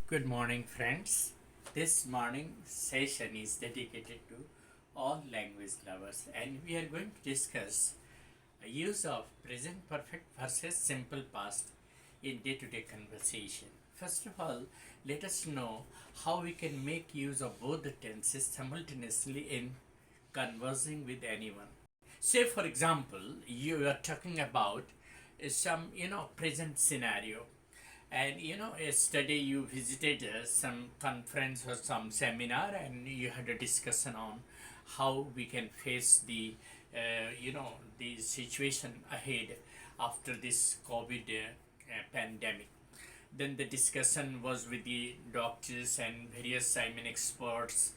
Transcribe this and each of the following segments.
Good morning, friends. This morning session is dedicated to all language lovers, and we are going to discuss a use of present perfect versus simple past in day to day conversation. First of all, let us know how we can make use of both the tenses simultaneously in conversing with anyone. Say, for example, you are talking about some present scenario, and yesterday you visited some conference or some seminar, and you had a discussion on how we can face the situation ahead after this COVID pandemic. Then the discussion was with the doctors and various experts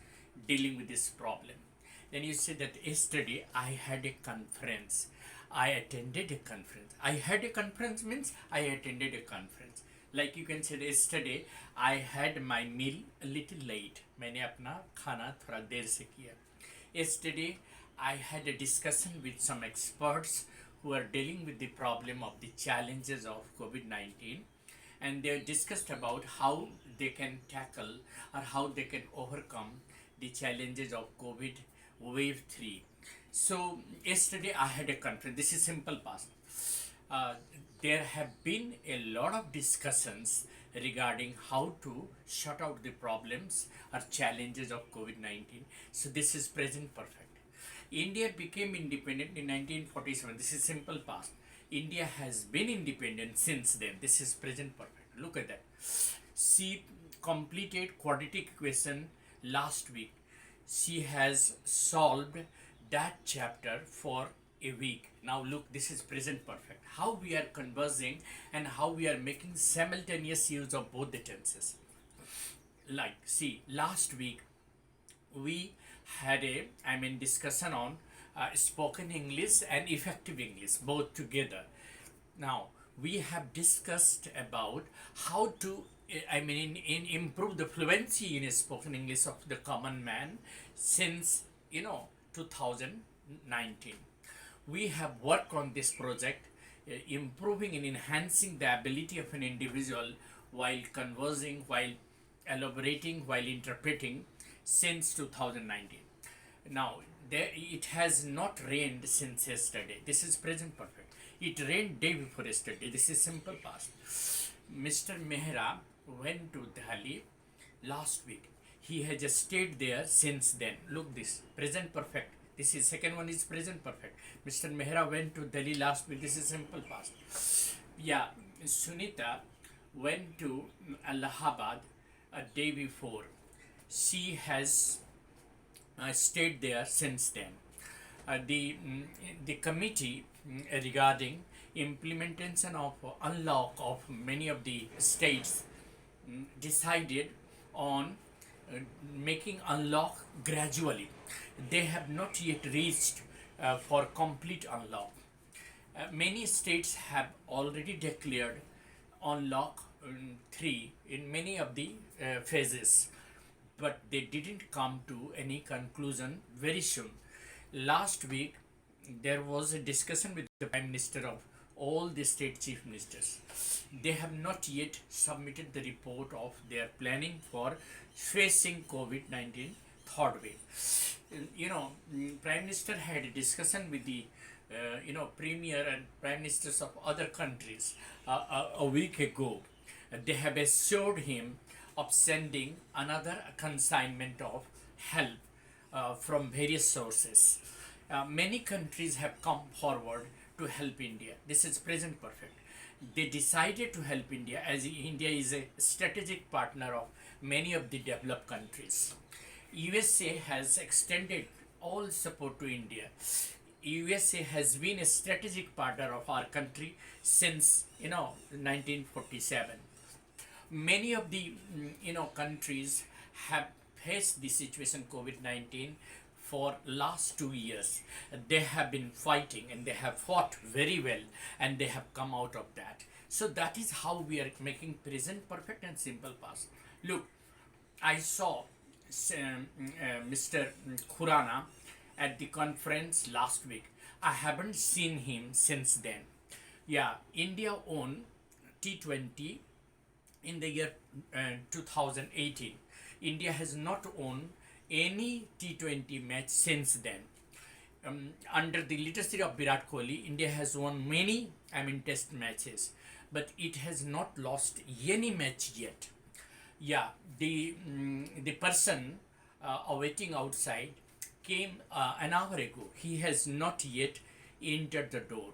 dealing with this problem. Then you said that yesterday I had a conference. I attended a conference. I had a conference means I attended a conference. Like you can say yesterday I had my meal a little late. मैंने अपना खाना थोड़ा देर से किया. Yesterday I had a discussion with some experts who are dealing with the problem of the challenges of COVID-19, and they discussed about how they can tackle or how they can overcome the challenges of COVID wave 3. So yesterday I had a conference. This is simple past. Uh, there have been a lot of discussions regarding how to shut out the problems or challenges of COVID-19. So this is present perfect. India became independent in 1947. This is simple past. India has been independent since then. This is present perfect. Look at that. She completed quadratic equation last week. She has solved that chapter for a week. Now look, this is present perfect. How we are conversing and how we are making simultaneous use of both the tenses. Like, see, last week we had a discussion on spoken English and effective English both together. Now we have discussed about how to in improve the fluency in spoken English of the common man since 2019. We have worked on this project, improving and enhancing the ability of an individual while conversing, while elaborating, while interpreting since 2019. Now, it has not rained since yesterday. This is present perfect. It rained day before yesterday. This is simple past. Mr. Mehra went to Delhi last week. He has just stayed there since then. Look this, present perfect. This is second one is present perfect. Mr. Mehra went to Delhi last week. This is simple past. Yeah, Sunita went to Allahabad a day before. She has stayed there since then. The committee regarding implementation of unlock of many of the states decided on making unlock gradually. They have not yet reached for complete unlock. Many states have already declared unlock 3 in many of the phases, but they didn't come to any conclusion very soon. Last week, there was a discussion with the Prime Minister of all the state chief ministers. They have not yet submitted the report of their planning for facing COVID-19 third wave. Prime Minister had a discussion with the premier and prime ministers of other countries a week ago. They have assured him of sending another consignment of help from various sources. Many countries have come forward to help India. This is present perfect. They decided to help India as India is a strategic partner of many of the developed countries. USA has extended all support to India. USA has been a strategic partner of our country since 1947. Many of the countries have faced the situation COVID-19 for last 2 years. They have been fighting and they have fought very well, and they have come out of that. So that is how we are making present perfect and simple past. Look, I saw Mr. Khurana at the conference last week. I haven't seen him since then. Yeah, India won T20 in the year 2018. India has not won any T20 match since then. Under the leadership of Virat Kohli, India has won many, test matches, but it has not lost any match yet. Yeah, the person awaiting outside came an hour ago. He has not yet entered the door.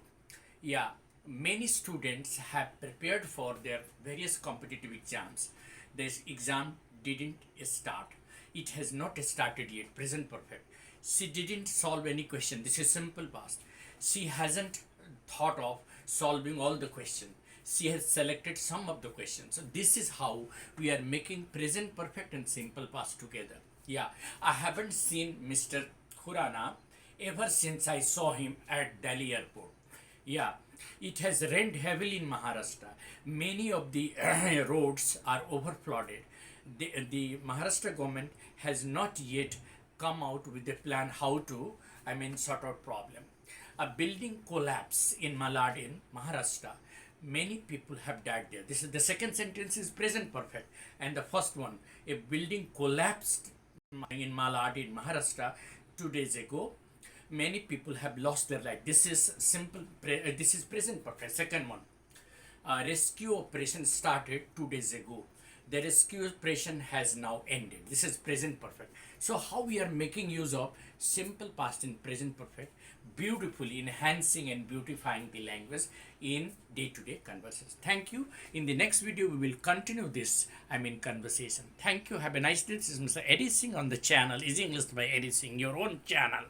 Yeah, many students have prepared for their various competitive exams. This exam didn't start. It has not started yet. Present perfect. She didn't solve any question. This is simple past. She hasn't thought of solving all the questions. She has selected some of the questions. So this is how we are making present perfect and simple past together. Yeah, I haven't seen Mr. Khurana ever since I saw him at Delhi airport. Yeah, it has rained heavily in Maharashtra. Many of the roads are overflooded. The Maharashtra government has not yet come out with a plan how to, sort out problem. A building collapse in Malad in Maharashtra. Many people have died there. This is the second sentence is present perfect, and the first one, a building collapsed in Malad in Maharashtra 2 days ago. Many people have lost their life. This is simple. This is present perfect. Second one, rescue operation started 2 days ago. The rescue operation has now ended. This is present perfect. So how we are making use of simple past and present perfect, beautifully enhancing and beautifying the language in day-to-day conversations. Thank you. In the next video, we will continue this, conversation. Thank you. Have a nice day. This is Mr. Eddie Singh on the channel Easy English by Eddie Singh, your own channel.